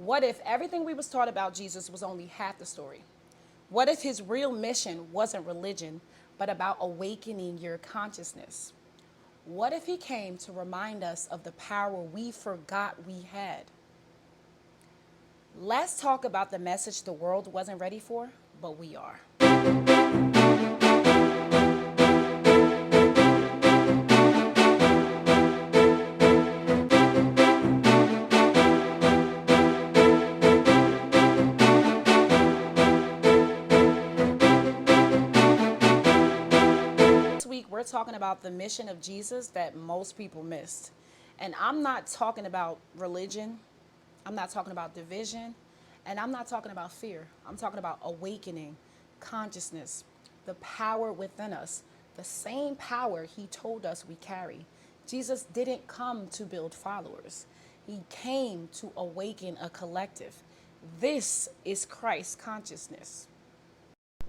What if everything we was taught about Jesus was only half the story? What if his real mission wasn't religion, but about awakening your consciousness? What if he came to remind us of the power we forgot we had? Let's talk about the message the world wasn't ready for, but we are. This week, we're talking about the mission of Jesus that most people missed. And I'm not talking about religion, I'm not talking about division, and I'm not talking about fear. I'm talking about awakening, consciousness, the power within us, the same power he told us we carry. Jesus didn't come to build followers, he came to awaken a collective. This is Christ consciousness.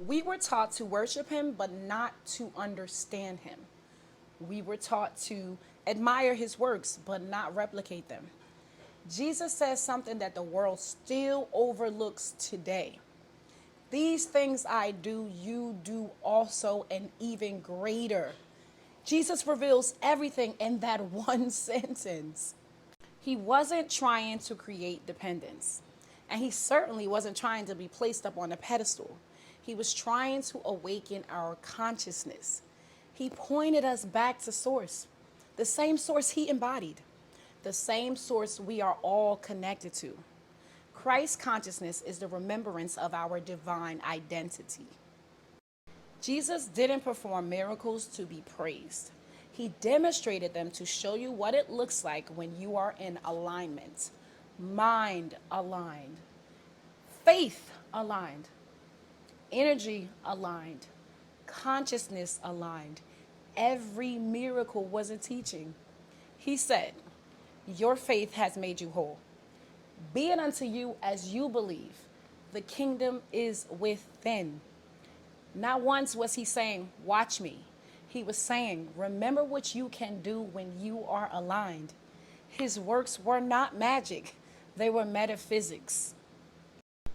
We were taught to worship him, but not to understand him. We were taught to admire his works, but not replicate them. Jesus says something that the world still overlooks today. These things I do, you do also, and even greater. Jesus reveals everything in that one sentence. He wasn't trying to create dependence, and he certainly wasn't trying to be placed up on a pedestal. He was trying to awaken our consciousness. He pointed us back to source, the same source he embodied, the same source we are all connected to. Christ consciousness is the remembrance of our divine identity. Jesus didn't perform miracles to be praised. He demonstrated them to show you what it looks like when you are in alignment, mind aligned, faith aligned, energy aligned, consciousness aligned. Every miracle was a teaching. He said, "Your faith has made you whole. Be it unto you as you believe. The kingdom is within." Not once was he saying, "Watch me." He was saying, "Remember what you can do when you are aligned." His works were not magic, they were metaphysics.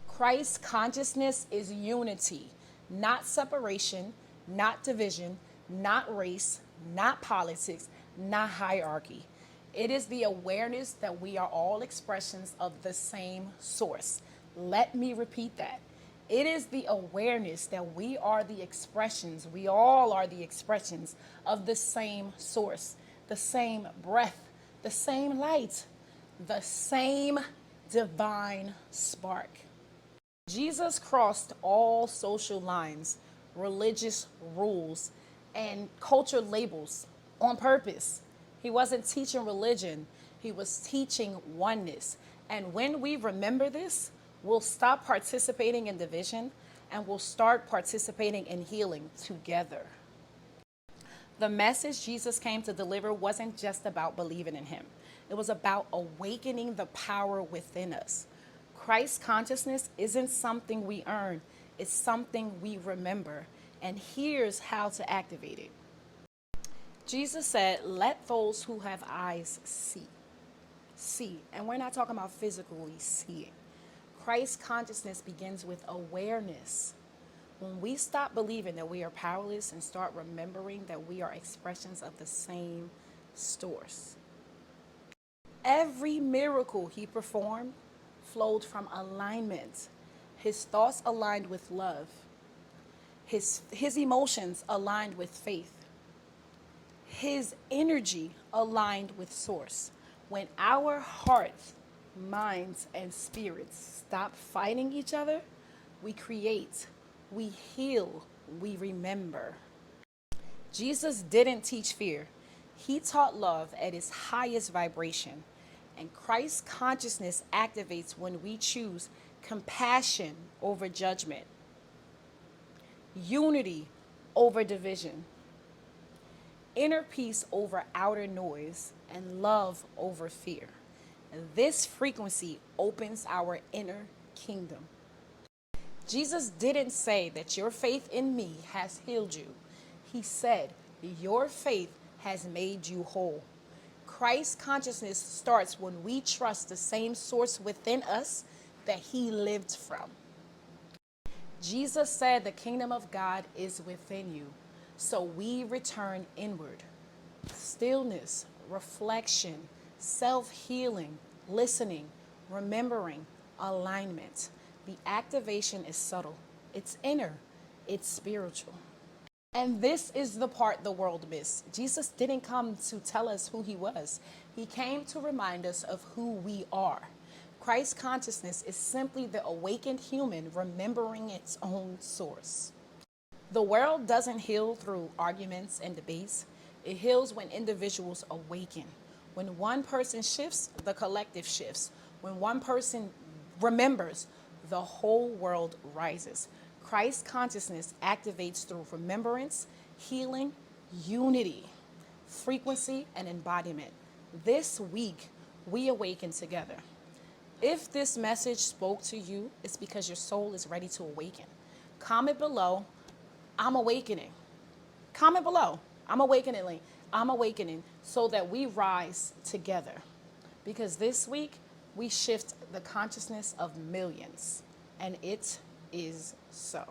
Christ's consciousness is unity, not separation, not division, not race, not politics, not hierarchy. It is the awareness that we are all expressions of the same source. Let me repeat that. It is the awareness that we are the expressions, we all are the expressions of the same source, the same breath, the same light, the same divine spark. Jesus crossed all social lines, religious rules, and culture labels on purpose. He wasn't teaching religion, he was teaching oneness. And when we remember this, we'll stop participating in division and we'll start participating in healing together. The message Jesus came to deliver wasn't just about believing in him. It was about awakening the power within us. Christ consciousness isn't something we earn, it's something we remember. And here's how to activate it. Jesus said, "Let those who have eyes see." See. And we're not talking about physically seeing. Christ consciousness begins with awareness. When we stop believing that we are powerless and start remembering that we are expressions of the same source. Every miracle he performed flowed from alignment. His thoughts aligned with love. His emotions aligned with faith. His energy aligned with source. When our hearts, minds, and spirits stop fighting each other, we create, we heal, we remember. Jesus didn't teach fear. He taught love at its highest vibration. And Christ's consciousness activates when we choose compassion over judgment, unity over division, inner peace over outer noise, and love over fear. This frequency opens our inner kingdom. Jesus didn't say that your faith in me has healed you. He said, your faith has made you whole. Christ consciousness starts when we trust the same source within us that he lived from. Jesus said the kingdom of God is within you. So we return inward. Stillness, reflection, self-healing, listening, remembering, alignment. The activation is subtle. It's inner. It's spiritual. And this is the part the world missed. Jesus didn't come to tell us who he was. He came to remind us of who we are. Christ consciousness is simply the awakened human remembering its own source. The world doesn't heal through arguments and debates. It heals when individuals awaken. When one person shifts, the collective shifts. When one person remembers, the whole world rises. Christ consciousness activates through remembrance, healing, unity, frequency, and embodiment. This week, we awaken together. If this message spoke to you, it's because your soul is ready to awaken. Comment below, I'm awakening. Comment below, I'm awakening. I'm awakening so that we rise together. Because this week, we shift the consciousness of millions. And it is so.